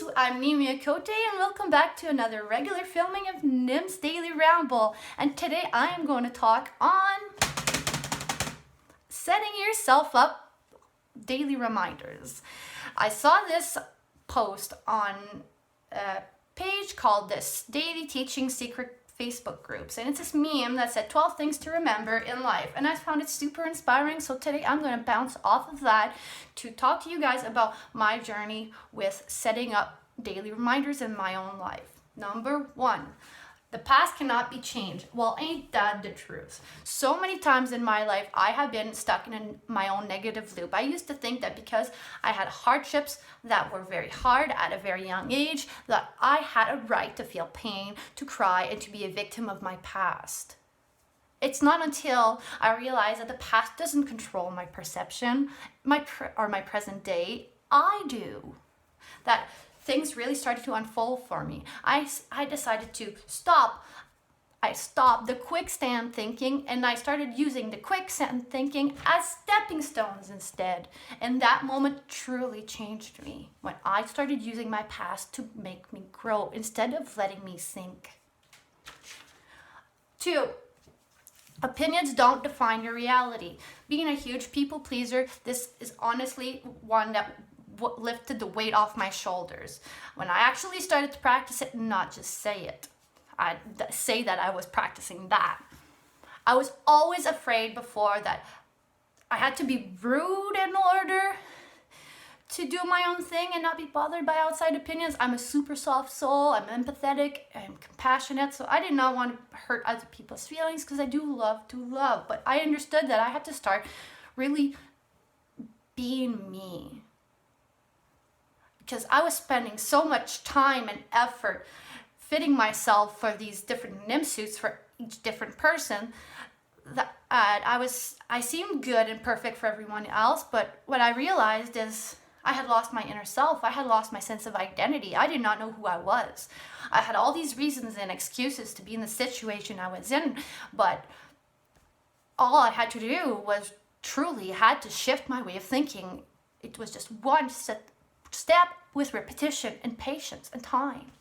Lovelies, I'm Nimeha Cote and welcome back to another regular filming of Nimz Daily Ramble. And today I am going to talk on setting yourself up daily reminders. I saw this post on a page called this Daily Teaching Secret Facebook groups, and it's this meme that said 12 things to remember in life, and I found it super inspiring. So today I'm going to bounce off of that to talk to you guys about my journey with setting up daily reminders in my own life. Number one, the past cannot be changed. Well, ain't that the truth? So many times in my life, I have been stuck in my own negative loop. I used to think that because I had hardships that were very hard at a very young age, that I had a right to feel pain, to cry, and to be a victim of my past. It's not until I realized that the past doesn't control my perception, my present day. I do. That things really started to unfold for me. I decided to stop. I stopped the quicksand thinking and I started using the quicksand thinking as stepping stones instead. And that moment truly changed me when I started using my past to make me grow instead of letting me sink. 2. Opinions don't define your reality. Being a huge people pleaser, this is honestly one that lifted the weight off my shoulders when I actually started to practice it and not just say it. I'd say that I was practicing that. I was always afraid before that I had to be rude in order to do my own thing and not be bothered by outside opinions. I'm a super soft soul, I'm empathetic, I'm compassionate, so I did not want to hurt other people's feelings because I do love to love. But I understood that I had to start really being me, because I was spending so much time and effort fitting myself for these different Nimz suits for each different person that I seemed good and perfect for everyone else, but what I realized is I had lost my inner self. I had lost my sense of identity. I did not know who I was. I had all these reasons and excuses to be in the situation I was in, but all I had to do was truly had to shift my way of thinking. It was just one step with repetition and patience and time.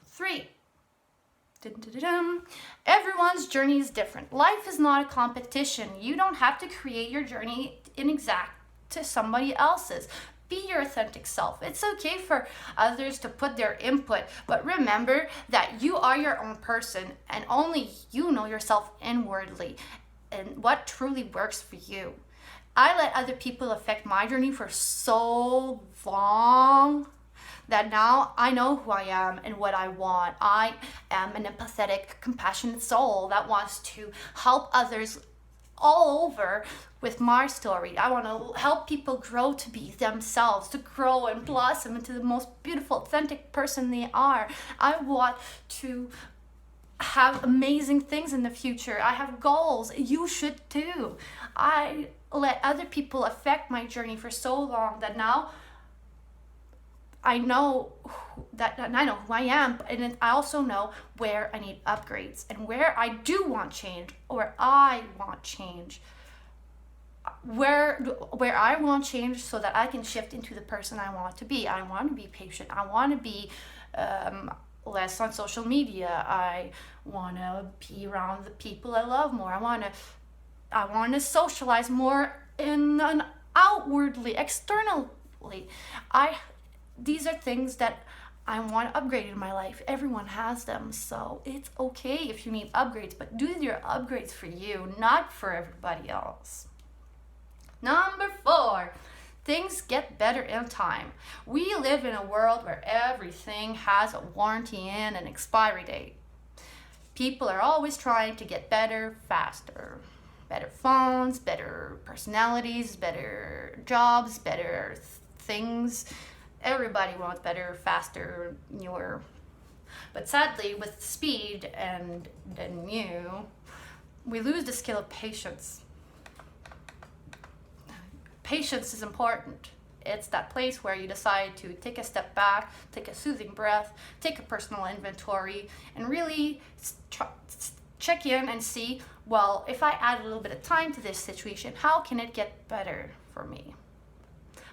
3. Everyone's journey is different. Life is not a competition. You don't have to create your journey in exact to somebody else's. Be your authentic self. It's okay for others to put their input, but remember that you are your own person and only you know yourself inwardly and what truly works for you. I let other people affect my journey for so long that now I know who I am and what I want. I am an empathetic, compassionate soul that wants to help others all over with my story. I want to help people grow to be themselves, to grow and blossom into the most beautiful, authentic person they are. I want to have amazing things in the future. I have goals. You should too. I let other people affect my journey for so long that now I know who I am, and I also know where I need upgrades and where I do want change, or I want change. Where I want change so that I can shift into the person I want to be. I want to be patient. I want to be less on social media. I want to be around the people I love more. I want to socialize more in an outwardly, externally. These are things that I want to upgrade in my life. Everyone has them, so it's okay if you need upgrades, but do your upgrades for you, not for everybody else. Number 4, things get better in time. We live in a world where everything has a warranty and an expiry date. People are always trying to get better, faster. Better phones, better personalities, better jobs, better things. Everybody wants better, faster, newer. But sadly, with speed and the new, we lose the skill of patience. Patience is important. It's that place where you decide to take a step back, take a soothing breath, take a personal inventory, and really check in and see, well, if I add a little bit of time to this situation, how can it get better for me?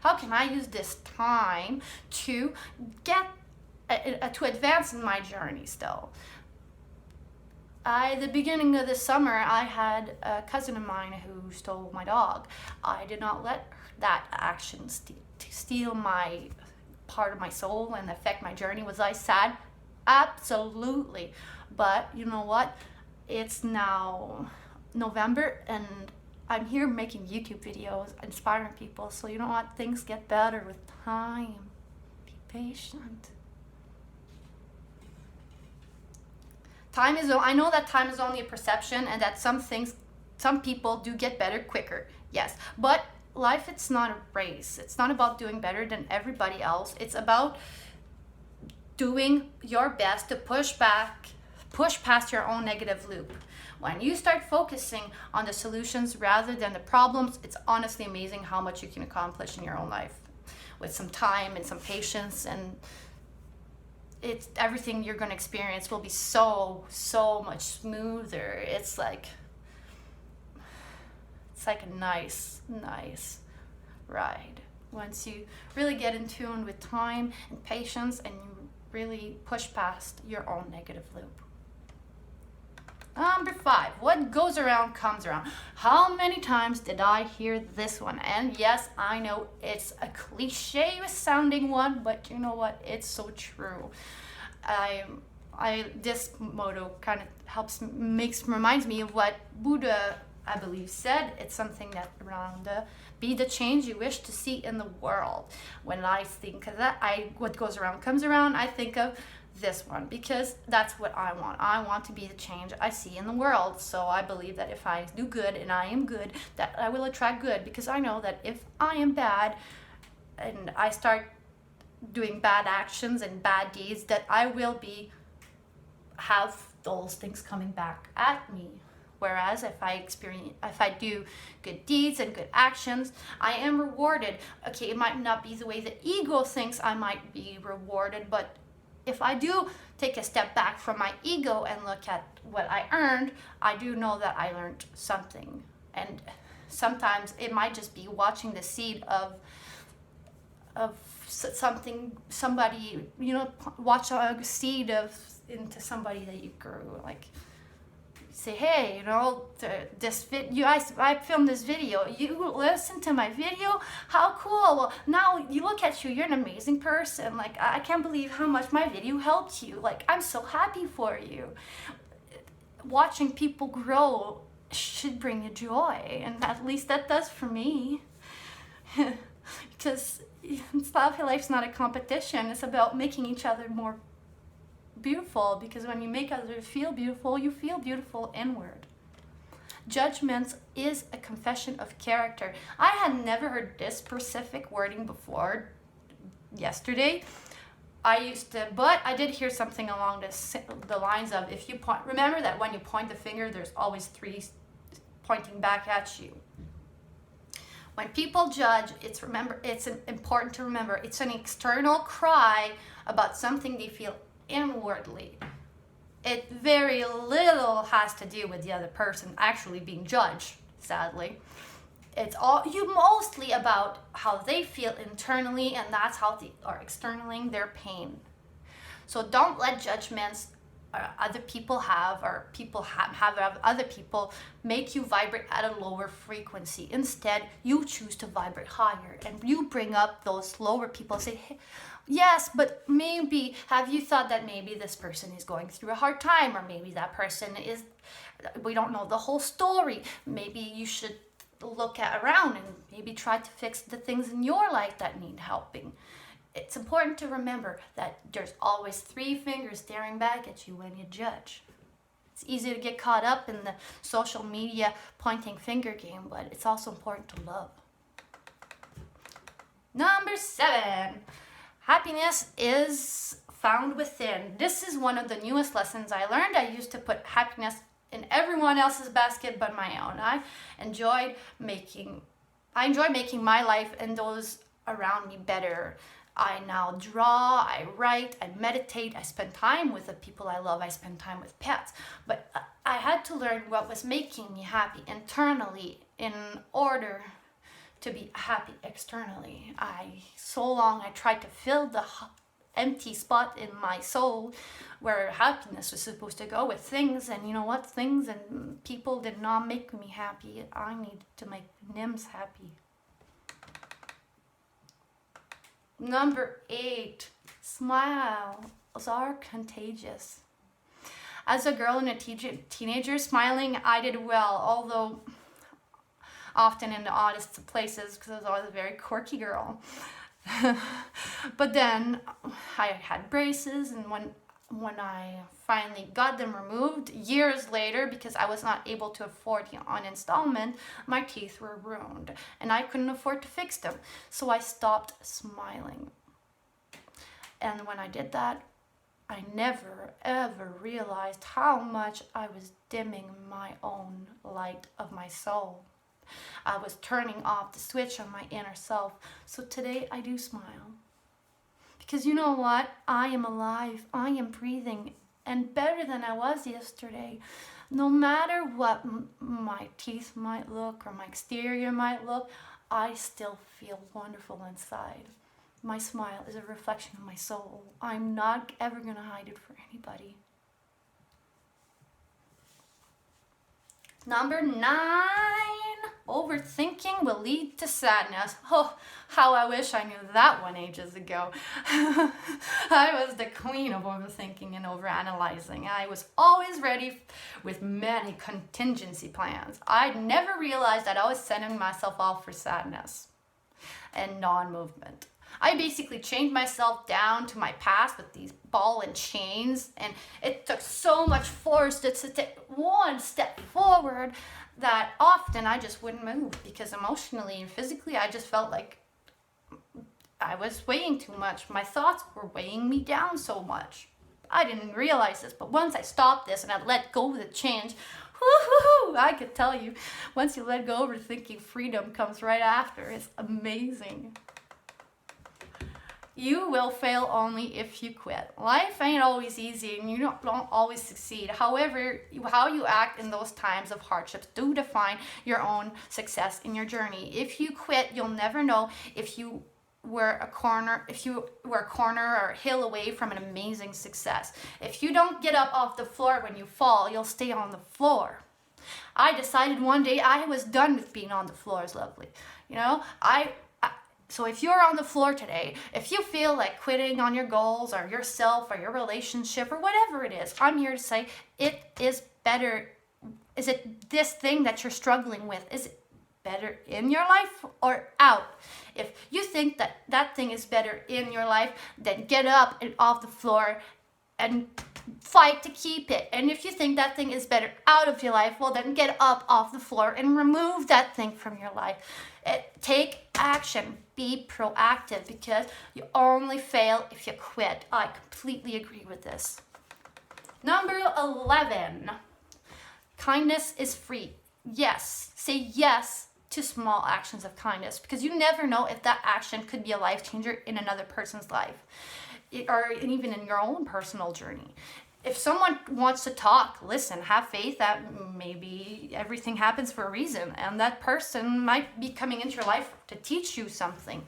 How can I use this time to get to advance in my journey still? The beginning of the summer, I had a cousin of mine who stole my dog. I did not let that action steal my part of my soul and affect my journey. Was I sad? Absolutely. But you know what? It's now November and I'm here making YouTube videos, inspiring people. So you know what? Things get better with time. Be patient. I know that time is only a perception and that some people do get better quicker. Yes, but life, it's not a race. It's not about doing better than everybody else. It's about doing your best to push past your own negative loop. When you start focusing on the solutions rather than the problems, it's honestly amazing how much you can accomplish in your own life with some time and some patience, and it's everything you're going to experience will be so much smoother. It's like a nice ride once you really get in tune with time and patience and you really push past your own negative loop. Number 5, what goes around comes around. How many times did I hear this one? And yes, I know it's a cliche sounding one, but you know what? It's so true. This motto kind of reminds me of what Buddha, I believe, said. It's something that around be the change you wish to see in the world. When I think of that, what goes around comes around, I think of this one because that's what I want. I want to be the change I see in the world. So I believe that if I do good and I am good, that I will attract good, because I know that if I am bad and I start doing bad actions and bad deeds, that I will have those things coming back at me. Whereas if I do good deeds and good actions, I am rewarded. Okay, it might not be the way the ego thinks I might be rewarded, but if I do take a step back from my ego and look at what I earned, I do know that I learned something. And sometimes it might just be watching the seed of somebody, watch a seed into somebody that you grew. Like, say, hey, I filmed this video. You listen to my video? How cool. Well, now you look at you're an amazing person. Like, I can't believe how much my video helped you. Like, I'm so happy for you. Watching people grow should bring you joy, and at least that does for me. Because life's not a competition. It's about making each other more beautiful, because when you make others feel beautiful, you feel beautiful inward. Judgment is a confession of character. I had never heard this specific wording before yesterday. But I did hear something along the lines of, if you point, remember that when you point the finger, there's always 3 pointing back at you. When people judge, it's important to remember it's an external cry about something they feel inwardly. It very little has to do with the other person actually being judged, sadly. It's mostly about how they feel internally, and that's how they are externaling their pain. So don't let judgments other people have, or people have other people, make you vibrate at a lower frequency. Instead, you choose to vibrate higher, and you bring up those lower people. Say, hey, yes, but maybe, have you thought that maybe this person is going through a hard time, or maybe that person is, we don't know the whole story. Maybe you should look around and maybe try to fix the things in your life that need helping. It's important to remember that there's always 3 fingers staring back at you when you judge. It's easy to get caught up in the social media pointing finger game, but it's also important to love. Number 7, happiness is found within. This is one of the newest lessons I learned. I used to put happiness in everyone else's basket but my own. I enjoy making my life and those around me better. I now draw, I write, I meditate, I spend time with the people I love, I spend time with pets. But I had to learn what was making me happy internally in order to be happy externally. So long I tried to fill the empty spot in my soul where happiness was supposed to go with things, and you know what, things and people did not make me happy. I needed to make Nimz happy. Number 8, smiles are contagious. As a girl and a teenager, smiling, I did well, although often in the oddest of places because I was always a very quirky girl. But then I had braces, and when I finally got them removed years later, because I was not able to afford on installment, my teeth were ruined and I couldn't afford to fix them. So I stopped smiling. And when I did that, I never ever realized how much I was dimming my own light of my soul. I was turning off the switch on my inner self. So today I do smile. Because you know what? I am alive. I am breathing, and better than I was yesterday. No matter what my teeth might look or my exterior might look, I still feel wonderful inside. My smile is a reflection of my soul. I'm not ever going to hide it for anybody. Number 9, overthinking will lead to sadness. Oh, how I wish I knew that one ages ago. I was the queen of overthinking and overanalyzing. I was always ready with many contingency plans. I never realized that I was setting myself off for sadness and non-movement. I basically chained myself down to my past with these ball and chains, and it took so much force to take one step forward that often I just wouldn't move, because emotionally and physically I just felt like I was weighing too much. My thoughts were weighing me down so much. I didn't realize this, but once I stopped this and I let go of the chains, I could tell you, once you let go of overthinking, freedom comes right after. It's amazing. You will fail only if you quit. Life ain't always easy, and you don't always succeed. However, how you act in those times of hardships do define your own success in your journey. If you quit, you'll never know if you were a corner or a hill away from an amazing success. If you don't get up off the floor when you fall, you'll stay on the floor. I decided one day I was done with being on the floor, is lovely. You know, So if you're on the floor today, if you feel like quitting on your goals or yourself or your relationship or whatever it is, I'm here to say it is better. Is it this thing that you're struggling with? Is it better in your life or out? If you think that that thing is better in your life, then get up and off the floor and fight to keep it. And if you think that thing is better out of your life, well, then get up off the floor and remove that thing from your life. Take action. Be proactive, because you only fail if you quit. I completely agree with this. Number 11. Kindness is free. Yes. Say yes to small actions of kindness, because you never know if that action could be a life changer in another person's life, or even in your own personal journey. If someone wants to talk, listen, have faith that maybe everything happens for a reason, and that person might be coming into your life to teach you something.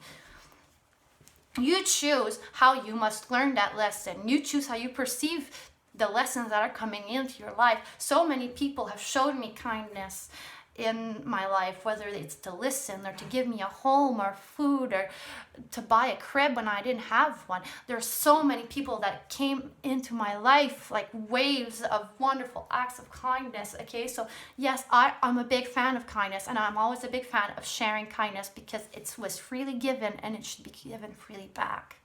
You choose how you must learn that lesson. You choose how you perceive the lessons that are coming into your life. So many people have showed me kindness in my life, whether it's to listen or to give me a home or food or to buy a crib when I didn't have one. There's so many people that came into my life like waves of wonderful acts of kindness. Okay, so yes, I'm a big fan of kindness, and I'm always a big fan of sharing kindness, because it was freely given and it should be given freely back.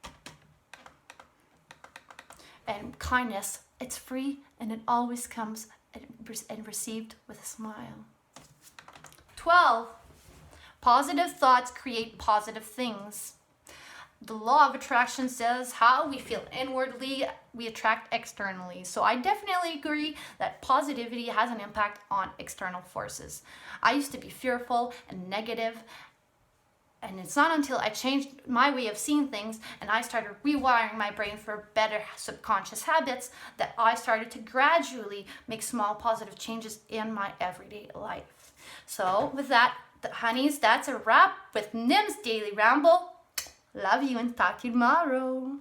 And kindness, it's free, and it always comes and received with a smile. 12. Positive thoughts create positive things. The law of attraction says how we feel inwardly, we attract externally. So I definitely agree that positivity has an impact on external forces. I used to be fearful and negative, and it's not until I changed my way of seeing things and I started rewiring my brain for better subconscious habits that I started to gradually make small positive changes in my everyday life. So with that, honeys, that's a wrap with Nimz Daily Ramble. Love you and talk to you tomorrow.